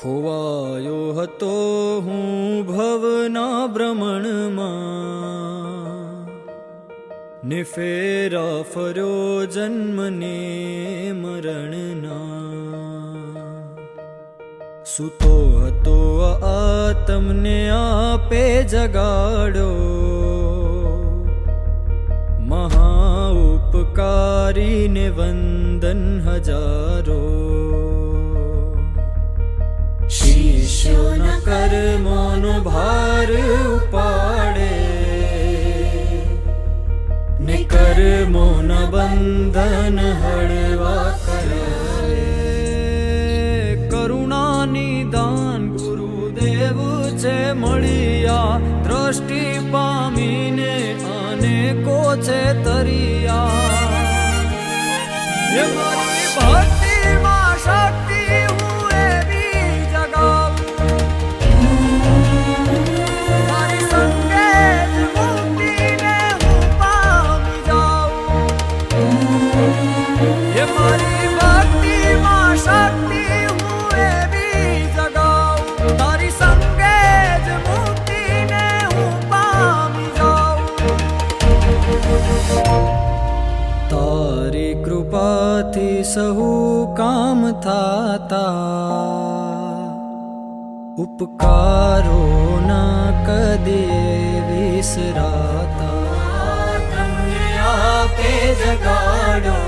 ખોવાયો હતો હું ભવના ભ્રમણમાં, ને ફેરા ફર્યો જન્મને મરણના. સૂતો હતો આ તમને આપે જગાડ્યો, મહા ઉપકારીને વંદન હજારો. શિષ્યોના કર્મોનો ભાર ઉપાડે, ને કર્મોના બંધન હળવા કરે. કરુણા નિદાન ગુરુદેવ છે મળ્યા, દ્રષ્ટિ પામીને અનેકો છે તરિયા. ભક્તિમાં શક્તિ હું એવી જગાવું, મારી સંગે જ મુક્તિને હું પામી જાઉં. મારી ભક્તિમાં શક્તિ હું એવી જગાવું, તારી સંગે જ મુક્તિને હું પામી જાઉં. તારી કૃપાથી સહુ કામ થાતા, ઉપકારો ના કદી વિસરાતા. તમને આપે જગાડો,